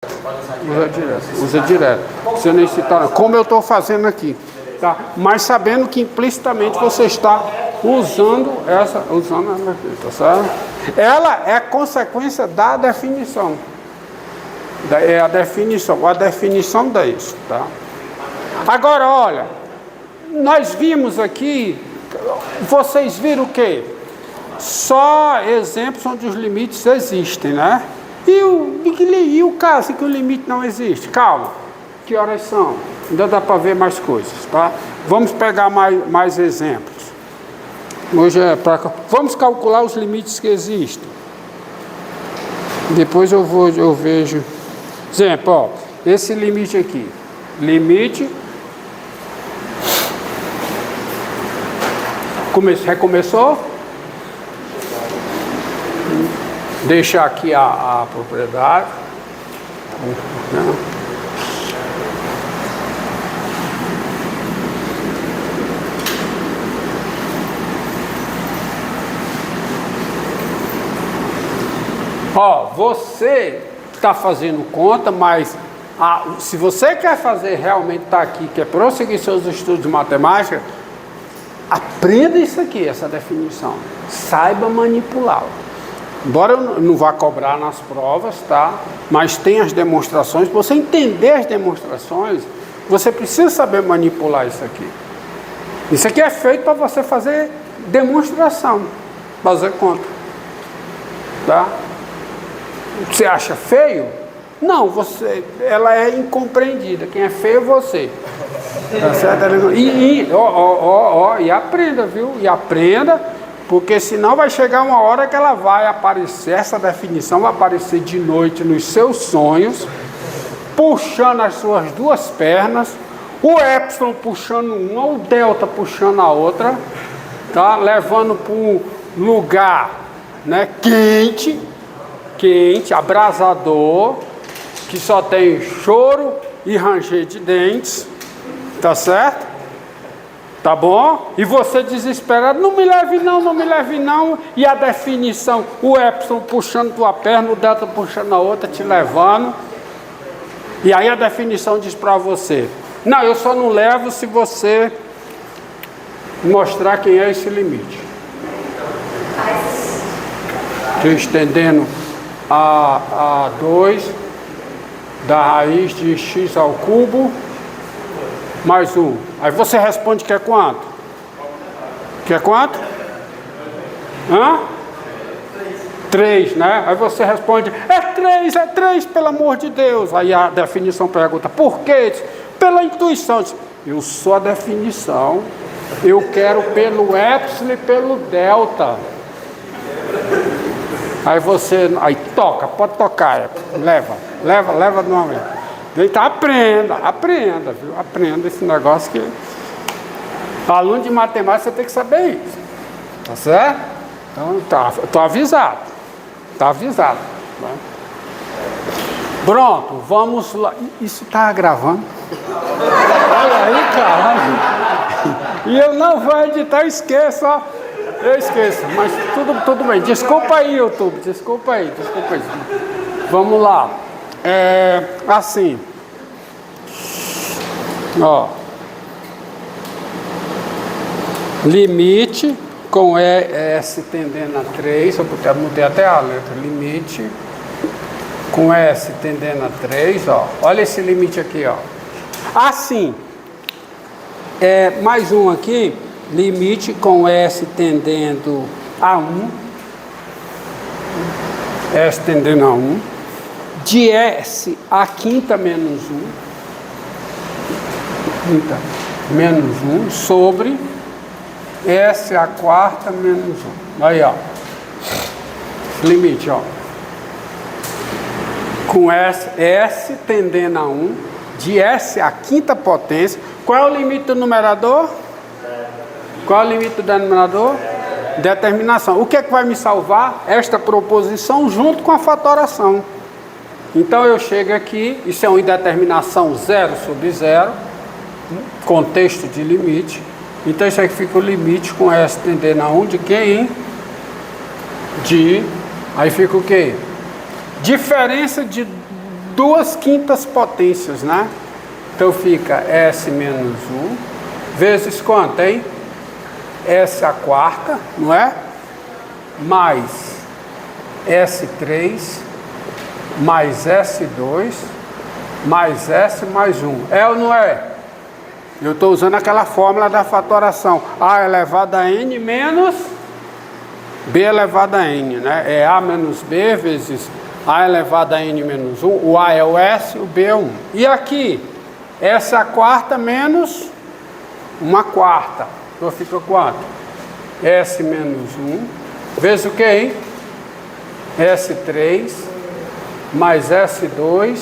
Usa direto. Usa direto. Você nem citar, como eu estou fazendo aqui. Tá? Mas sabendo que implicitamente você está usando essa, tá certo? Ela é consequência da definição. É a definição disso, tá? Agora, olha, nós vimos aqui, vocês viram o quê? Só exemplos onde os limites existem, né? E o caso em que o limite não existe? Calma, que horas são? Ainda dá para ver mais coisas, tá? Vamos pegar mais exemplos. Hoje vamos calcular os limites que existem. Depois eu vejo. Exemplo, ó, esse limite aqui. Limite. Recomeçou? Deixar aqui a propriedade. Ó, você está fazendo conta, mas se você quer fazer realmente estar aqui, quer prosseguir seus estudos de matemática, aprenda isso aqui, essa definição. Saiba manipulá-la. Embora eu não vá cobrar nas provas, tá? Mas tem as demonstrações. Para você entender as demonstrações, você precisa saber manipular isso aqui. Isso aqui é feito para você fazer demonstração, fazer conta. Tá? Você acha feio? Não, ela é incompreendida. Quem é feio é você. Tá certo? E aprenda, viu? E aprenda, porque senão vai chegar uma hora que ela vai aparecer, essa definição vai aparecer de noite nos seus sonhos, puxando as suas duas pernas, o epsilon puxando uma, o delta puxando a outra, tá? Levando para um lugar, né, quente, abrasador, que só tem choro e ranger de dentes, tá certo? Tá bom? E você desesperado, não me leve não, e a definição, o epsilon puxando tua perna, o delta puxando a outra, te levando, e aí a definição diz para você, não, eu só não levo se você mostrar quem é esse limite. Estou estendendo a 2 da raiz de x ao cubo mais 1. Aí você responde que é quanto? Quer quanto? 3, né? Aí você responde, é 3, pelo amor de Deus. Aí a definição pergunta, por quê? Pela intuição. Eu sou a definição, eu quero pelo epsilon e pelo delta. Aí toca, pode tocar, leva no momento. Então aprenda, viu? Aprenda esse negócio que aluno de matemática você tem que saber isso, tá certo? Então tô avisado, né? Pronto, vamos lá. Isso tá gravando? Olha aí, caralho. E eu não vou editar, eu esqueço, ó. Eu esqueço, mas tudo bem. Desculpa aí, YouTube. Desculpa aí. Vamos lá. Assim. Ó. Limite com S tendendo a 3. Eu mudei até a letra. Limite com S tendendo a 3. Ó. Olha esse limite aqui, ó. Assim. Mais um aqui. Limite com S tendendo a 1, S tendendo a 1, de S a quinta menos 1, sobre S a quarta menos 1. Aí, ó, limite, ó, com S tendendo a 1, de S a quinta potência. Qual é o limite do numerador? Qual é o limite do denominador? Determinação. O que é que vai me salvar? Esta proposição junto com a fatoração. Então eu chego aqui, isso é uma indeterminação 0 sobre 0, contexto de limite. Então isso aqui fica o limite com S tendendo a 1 de quem? Aí fica o quê? Diferença 2/5 potências, né? Então fica S menos 1, vezes quanto, hein? S a quarta, não é? Mais S3, mais S2, mais S mais 1. É ou não é? Eu estou usando aquela fórmula da fatoração. A elevado a N menos B elevado a N, né? É A menos B vezes A elevado a N menos 1. O A é o S, o B é 1. E aqui, S a quarta menos 1/4. Então fica quanto? S menos 1, vezes o que, hein? S3, mais S2,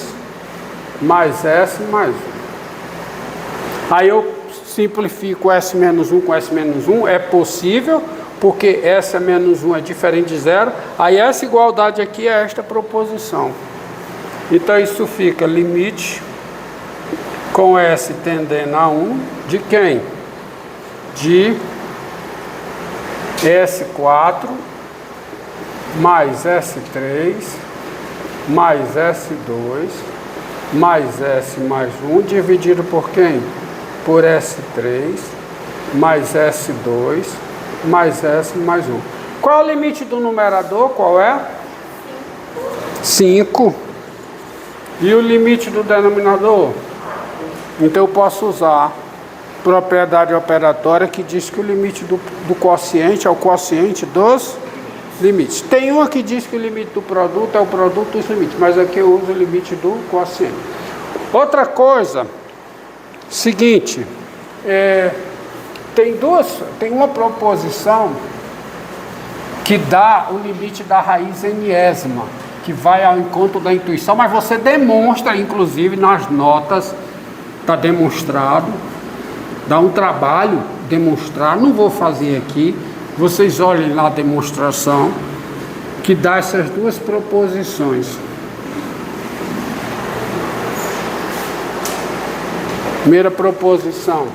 mais S mais 1. Aí eu simplifico S menos 1 com S menos 1, é possível, porque S menos 1 é diferente de zero. Aí essa igualdade aqui é esta proposição. Então isso fica limite com S tendendo a 1, de quem? De S4 mais S3 mais S2 mais S mais 1 dividido por quem? Por S3 mais S2 mais S mais 1. Qual é o limite do numerador? Qual é? 5. E o limite do denominador? Então eu posso usar propriedade operatória que diz que o limite do quociente é o quociente dos limites. Tem uma que diz que o limite do produto é o produto dos limites, mas aqui eu uso o limite do quociente. Outra coisa, seguinte, tem uma proposição que dá o limite da raiz enésima, que vai ao encontro da intuição, mas você demonstra, inclusive nas notas, está demonstrado, dá um trabalho demonstrar, não vou fazer aqui, vocês olhem lá a demonstração, que dá essas duas proposições. Primeira proposição.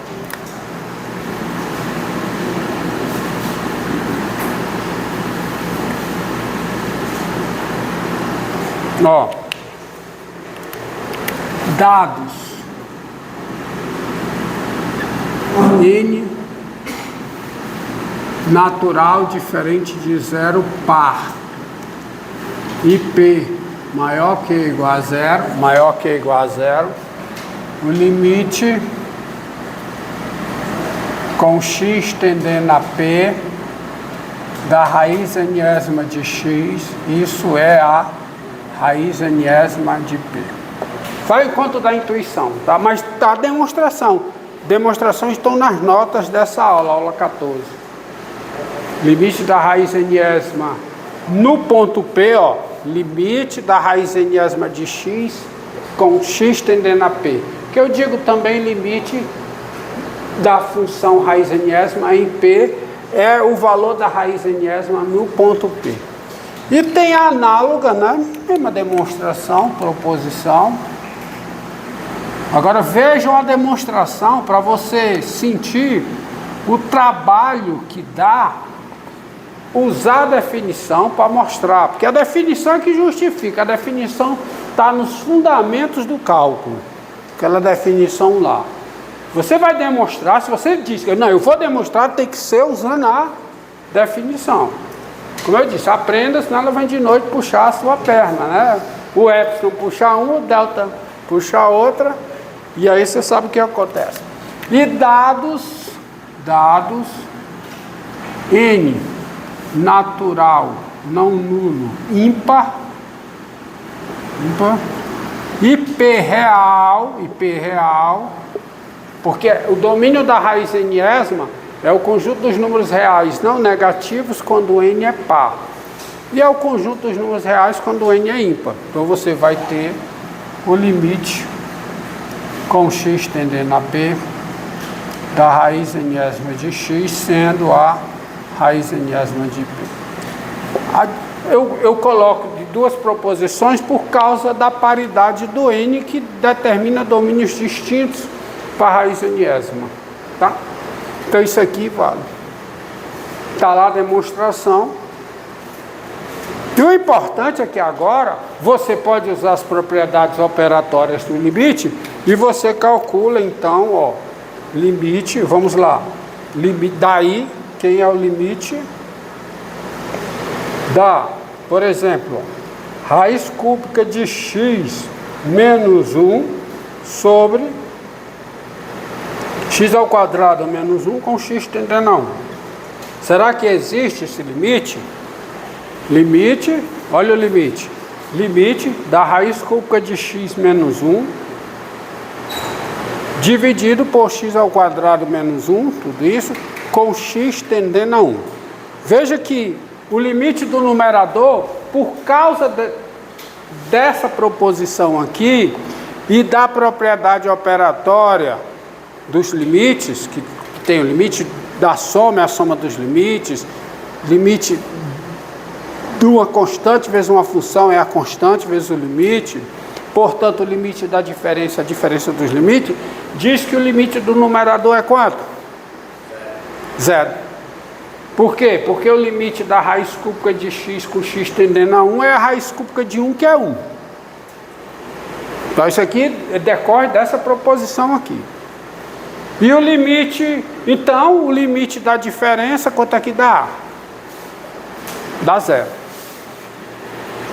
Ó, dados N natural diferente de zero par e P maior que ou igual a zero, maior que ou igual a zero, o limite com x tendendo a P da raiz enésima de x, isso é a raiz enésima de P. Vai em conta da intuição, tá? Mas tá a demonstração. Demonstrações estão nas notas dessa aula, aula 14. Limite da raiz enésima no ponto P, ó, limite da raiz enésima de x com x tendendo a P. Que eu digo também limite da função raiz enésima em P é o valor da raiz enésima no ponto P. E tem a análoga, né? Tem uma demonstração, proposição. Agora vejam a demonstração para você sentir o trabalho que dá usar a definição para mostrar, porque a definição é que justifica, a definição está nos fundamentos do cálculo, aquela definição lá. Você vai demonstrar, se você diz que não, eu vou demonstrar, tem que ser usando a definição. Como eu disse, aprenda, senão ela vai de noite puxar a sua perna, né? O epsilon puxa um, o delta puxa outra, e aí você sabe o que acontece. E dados N natural, não nulo, ímpar, IP real, porque o domínio da raiz enésima é o conjunto dos números reais não negativos quando N é par. E é o conjunto dos números reais quando N é ímpar. Então você vai ter o limite com x tendendo a P da raiz enésima de x sendo a raiz enésima de P. Eu coloco de duas proposições por causa da paridade do N que determina domínios distintos para a raiz enésima. Tá? Então isso aqui vale. Está lá a demonstração. E o importante é que agora você pode usar as propriedades operatórias do limite e você calcula então, ó, limite, vamos lá, limite, daí quem é o limite da, por exemplo, raiz cúbica de x menos 1 sobre x ao quadrado menos 1 com x tendendo a 1. Será que existe esse limite? Limite, olha o limite. Limite da raiz cúbica de x menos 1 dividido por x ao quadrado menos 1, tudo isso, com x tendendo a 1. Veja que o limite do numerador, por causa dessa proposição aqui e da propriedade operatória dos limites, que tem o limite da soma, é a soma dos limites, limite de uma constante vezes uma função é a constante vezes o limite, portanto o limite da diferença, a diferença dos limites, diz que o limite do numerador é quanto? Zero. Por quê? Porque o limite da raiz cúbica de x com x tendendo a 1 é a raiz cúbica de 1, que é 1. Então isso aqui decorre dessa proposição aqui. E o limite, então, o limite da diferença, quanto é que dá? Dá zero.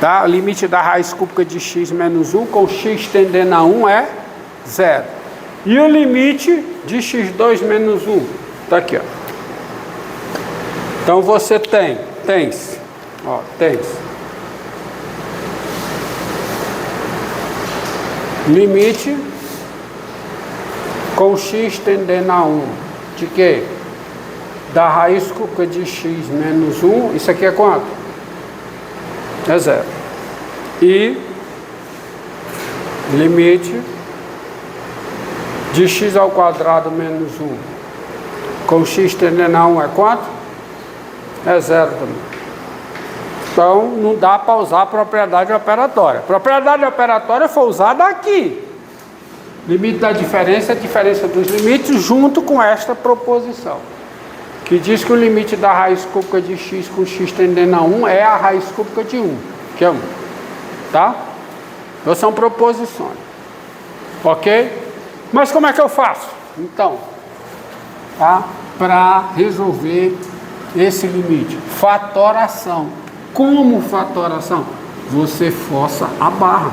Tá? O limite da raiz cúbica de x menos 1 com x tendendo a 1 é zero. E o limite de x2 menos 1? Está aqui, ó. Então você tens limite com x tendendo a 1 de quê? Da raiz cúbica de x menos 1, isso aqui é quanto? É zero. E limite de x ao quadrado menos 1 com x tendendo a 1 é quanto? É zero também. Então não dá para usar a propriedade operatória. A propriedade operatória foi usada aqui. Limite da diferença é a diferença dos limites junto com esta proposição, que diz que o limite da raiz cúbica de x com x tendendo a 1 é a raiz cúbica de 1, que é 1. Tá? Então são proposições. Ok? Mas como é que eu faço? Então, tá? Para resolver esse limite, fatoração. Como fatoração? Você força a barra.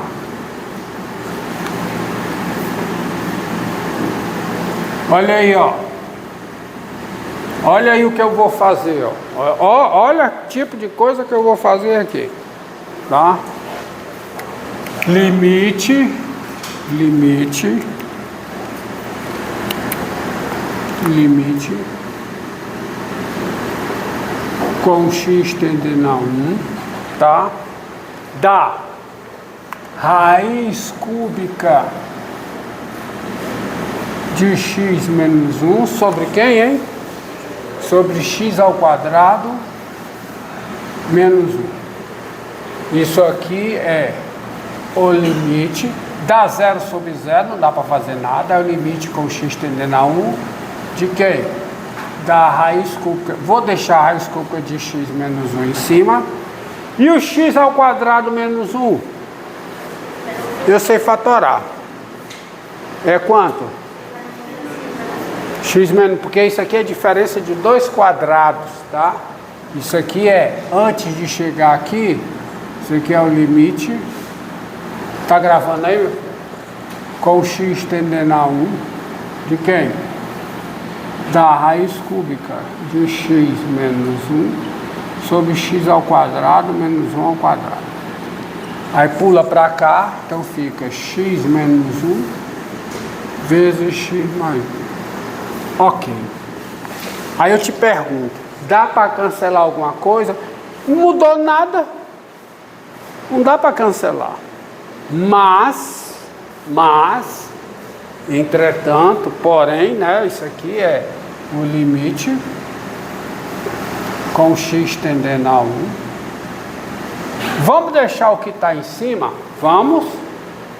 Olha aí, ó. Olha aí o que eu vou fazer, ó. Olha o tipo de coisa que eu vou fazer aqui. Tá? Limite com x tendendo a 1, tá? Da raiz cúbica de x menos 1 sobre quem, hein? Sobre x ao quadrado menos 1. Isso aqui é o limite. Dá 0 sobre 0, não dá para fazer nada. É o limite com x tendendo a 1 de quem? Da raiz cúbica. Vou deixar a raiz cúbica de x menos 1 em cima. E o x ao quadrado menos 1? Eu sei fatorar. É quanto? X menos, porque isso aqui é a diferença de 2 quadrados, tá? Isso aqui é, antes de chegar aqui, isso aqui é o limite. Tá gravando aí, meu? Com x tendendo a 1, de quem? Da raiz cúbica de x menos 1 sobre x ao quadrado menos 1 ao quadrado. Aí pula para cá, então fica x menos 1 vezes x mais 1. Ok. Aí eu te pergunto, dá para cancelar alguma coisa? Não mudou nada. Não dá para cancelar. Mas, entretanto, porém, né, isso aqui é o limite com x tendendo a 1. Vamos deixar o que está em cima? Vamos.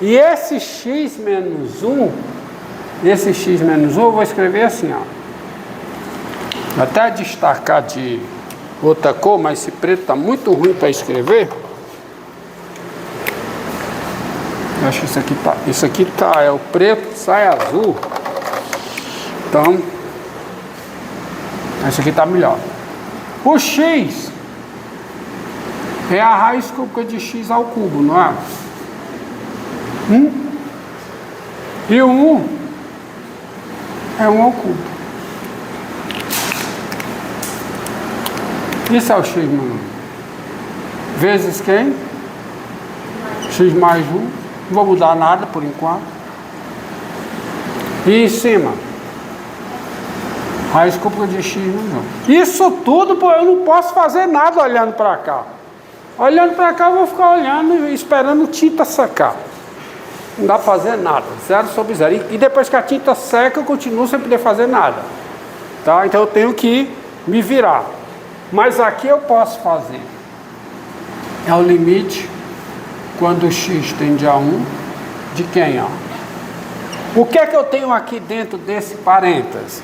E esse x menos 1, eu vou escrever assim, ó. Vou até destacar de outra cor, mas esse preto está muito ruim para escrever. Eu acho que isso aqui tá, é o preto, sai azul. Então, esse aqui está melhor. O x é a raiz cúbica de x ao cubo, não é? E o 1 é 1 ao cubo. Isso é o x mais 1. Vezes quem? X mais 1. Não vou mudar nada por enquanto. E em cima? Raiz cúbica de x mais 1. Isso tudo, pô, eu não posso fazer nada olhando para cá. Olhando para cá eu vou ficar olhando e esperando tinta secar. Não dá para fazer nada. 0 sobre 0. E depois que a tinta seca eu continuo sem poder fazer nada. Tá? Então eu tenho que me virar. Mas aqui eu posso fazer. É o limite quando o x tende a 1 de quem? Ó? O que é que eu tenho aqui dentro desse parêntese?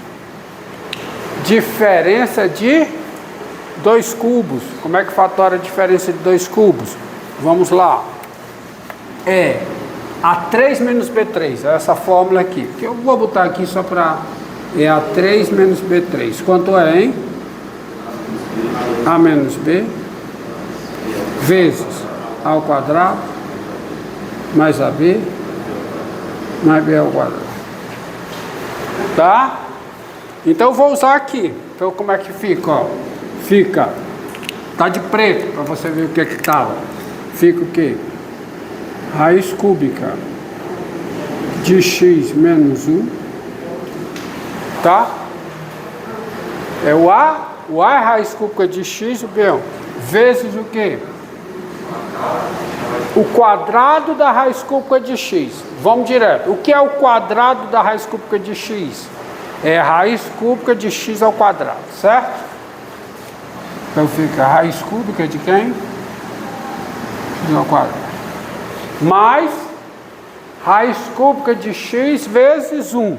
Diferença de 2 cubos. Como é que fatora a diferença de 2 cubos? Vamos lá. É A3 menos B3. É essa fórmula aqui. Que eu vou botar aqui só para... É A3 menos B3. Quanto é, hein? A menos B vezes A ao quadrado mais AB mais B ao quadrado. Tá? Então eu vou usar aqui. Então como é que fica? Ó? Fica, tá de preto para você ver o que é que tá. Fica o quê? Raiz cúbica de x menos 1. Tá? É o A é raiz cúbica de x, o B vezes o quê? O quadrado da raiz cúbica de x. Vamos direto. O que é o quadrado da raiz cúbica de x? É a raiz cúbica de x ao quadrado, certo? Então fica a raiz cúbica de quem? X ao quadrado. Mais raiz cúbica de x vezes 1.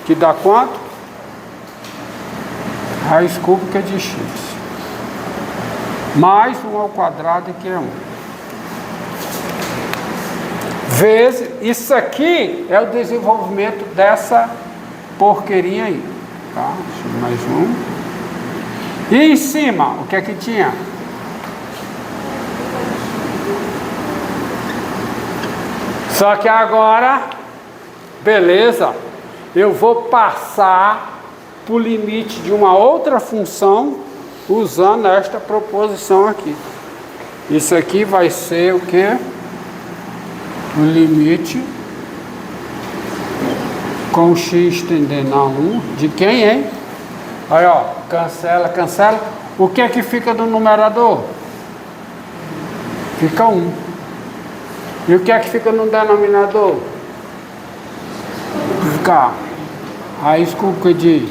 Que dá quanto? Raiz cúbica de x. Mais 1 ao quadrado, que é 1. Vezes, isso aqui é o desenvolvimento dessa porqueria aí. Tá? Mais 1. E em cima, o que é que tinha? Só que agora, beleza, eu vou passar para o limite de uma outra função usando esta proposição aqui. Isso aqui vai ser o quê? O limite com x tendendo a 1 de quem, hein? Aí, ó, cancela, cancela. O que é que fica no numerador? Fica 1. E o que é que fica no denominador? Fica raiz cúbica de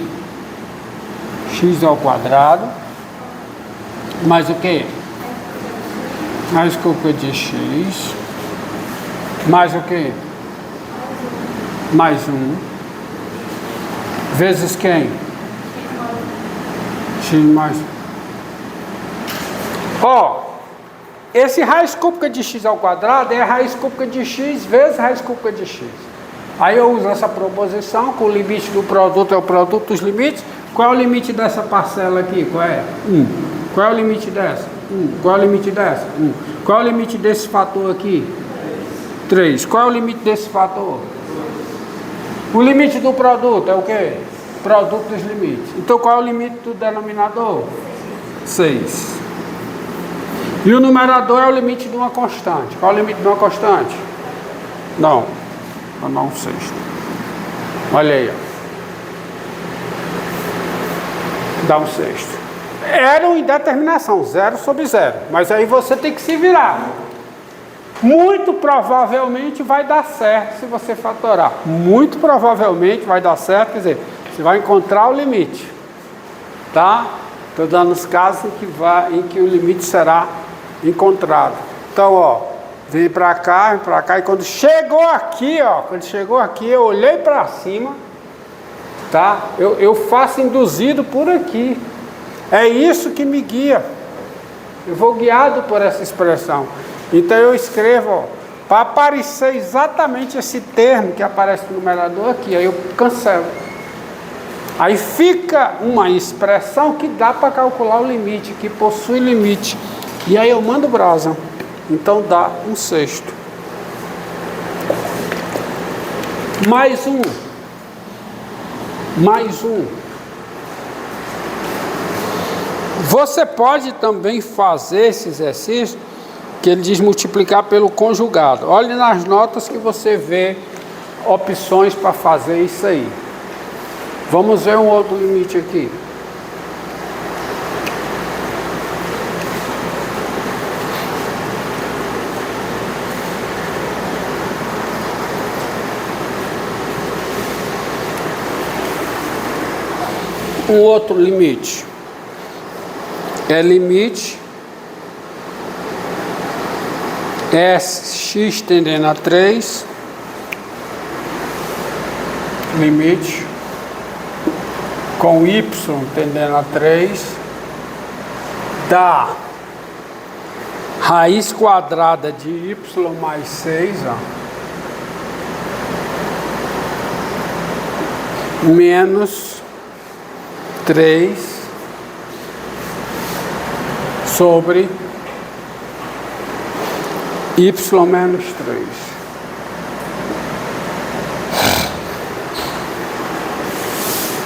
x ao quadrado mais o que? Raiz cúbica de x mais o que? Mais 1 vezes quem? X mais 1. Ó, esse raiz cúbica de x ao quadrado é a raiz cúbica de x vezes raiz cúbica de x. Aí eu uso essa proposição, com o limite do produto é o produto dos limites. Qual é o limite dessa parcela aqui? Qual é? 1. Qual é o limite dessa? 1. Qual é o limite dessa? 1. Qual é o limite desse fator aqui? 3. Qual é o limite desse fator? O limite do produto é o quê? Produto dos limites. Então qual é o limite do denominador? 6. E o numerador é o limite de uma constante. Qual é o limite de uma constante? Não. Vou dar um sexto. Olha aí, ó. Dá um sexto. Era uma indeterminação, 0 sobre 0. Mas aí você tem que se virar. Muito provavelmente vai dar certo se você fatorar. Muito provavelmente vai dar certo, quer dizer, você vai encontrar o limite. Tá? Estou dando os casos em que o limite será encontrado. Então, ó, vem para cá, e quando chegou aqui, ó, eu olhei para cima, tá? Eu faço induzido por aqui. É isso que me guia. Eu vou guiado por essa expressão. Então eu escrevo, para aparecer exatamente esse termo que aparece no numerador aqui, aí eu cancelo. Aí fica uma expressão que dá para calcular o limite, que possui limite. E aí eu mando brasa. Então dá 1/6. Mais um. Você pode também fazer esse exercício, que ele diz multiplicar pelo conjugado. Olhe nas notas que você vê opções para fazer isso aí. Vamos ver um outro limite aqui. Um outro limite é limite x tendendo a 3, limite com y tendendo a 3, dá raiz quadrada de y mais 6, ó, menos 3 sobre y menos 3.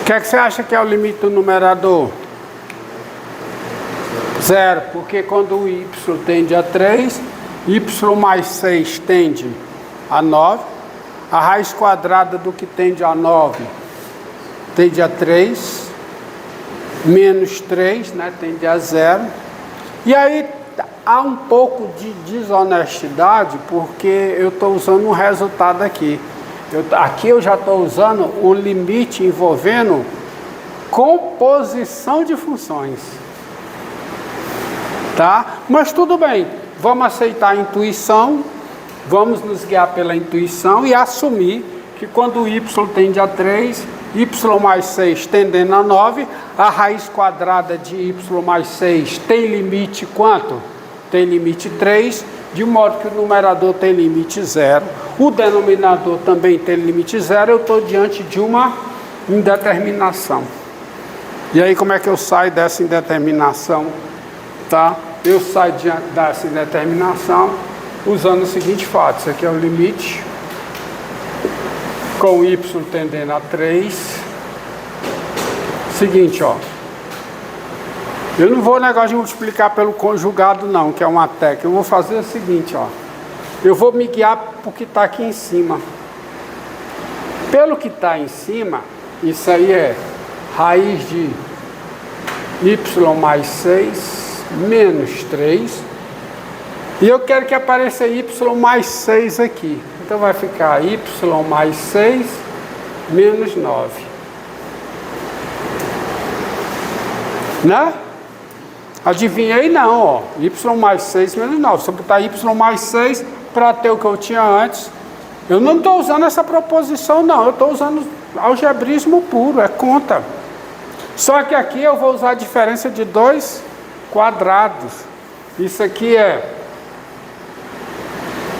O que é que você acha que é o limite do numerador? 0, porque quando o y tende a 3, y mais 6 tende a 9, a raiz quadrada do que tende a 9 tende a 3, menos 3, né, tende a 0. E aí há um pouco de desonestidade, porque eu estou usando um resultado aqui. Aqui eu já estou usando um limite envolvendo composição de funções. Tá? Mas tudo bem, vamos aceitar a intuição, vamos nos guiar pela intuição e assumir que quando o y tende a 3, y mais 6 tendendo a 9, a raiz quadrada de y mais 6 tem limite quanto? Tem limite 3, de modo que o numerador tem limite 0, o denominador também tem limite 0, eu estou diante de uma indeterminação. E aí como é que eu saio dessa indeterminação? Tá? Eu saio dessa indeterminação usando o seguinte fato, isso aqui é o limite com y tendendo a 3. Seguinte, ó. Eu não vou negócio de multiplicar pelo conjugado não, que é uma técnica. Eu vou fazer o seguinte, ó. Eu vou me guiar por que está aqui em cima. Pelo que está em cima, isso aí é raiz de y mais 6 menos 3. E eu quero que apareça y mais 6 aqui. Então vai ficar y mais 6 menos 9. Né? Adivinhei não, ó. Y mais 6 menos 9. Se eu botar y mais 6 para ter o que eu tinha antes, eu não estou usando essa proposição não. Eu estou usando algebrismo puro, é conta. Só que aqui eu vou usar a diferença de 2 quadrados. Isso aqui é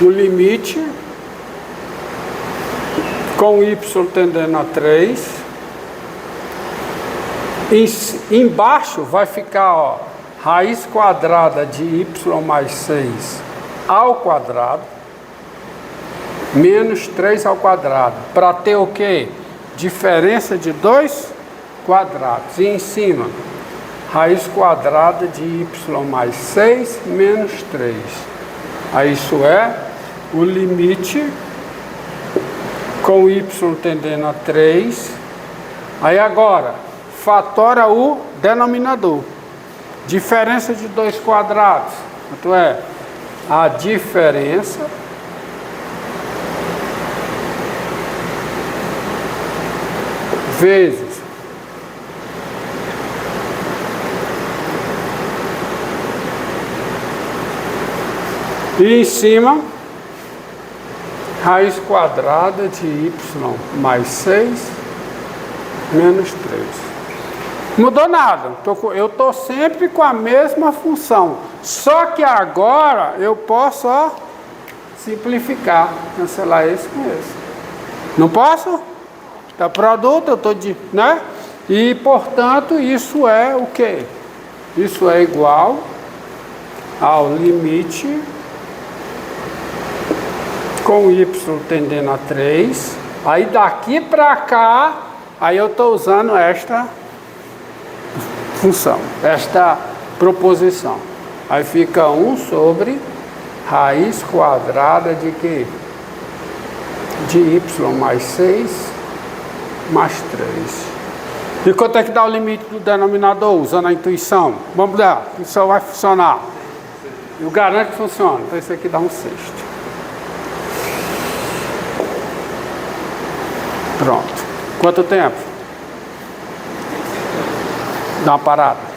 o limite com y tendendo a 3. Embaixo vai ficar, ó, raiz quadrada de y mais 6 ao quadrado menos 3 ao quadrado. Para ter o quê? Diferença de 2 quadrados. E em cima, raiz quadrada de y mais 6 menos 3. Aí isso é o limite com y tendendo a 3. Aí agora, fatora o denominador. Diferença de 2 quadrados. Quanto é? A diferença vezes e em cima raiz quadrada de y mais 6 menos 3. Mudou nada. Eu estou sempre com a mesma função. Só que agora eu posso simplificar, cancelar esse com esse. Não posso? Tá produto, eu estou de, né? E portanto isso é o quê? Isso é igual ao limite com y tendendo a 3. Aí daqui para cá, aí eu estou usando esta função, esta proposição. Aí fica 1 sobre raiz quadrada de quê? De y mais 6 mais 3. E quanto é que dá o limite do denominador usando a intuição? Vamos lá, a intuição vai funcionar. Eu garanto que funciona. Então isso aqui dá 1/6. Pronto. Quanto tempo? Dá uma parada.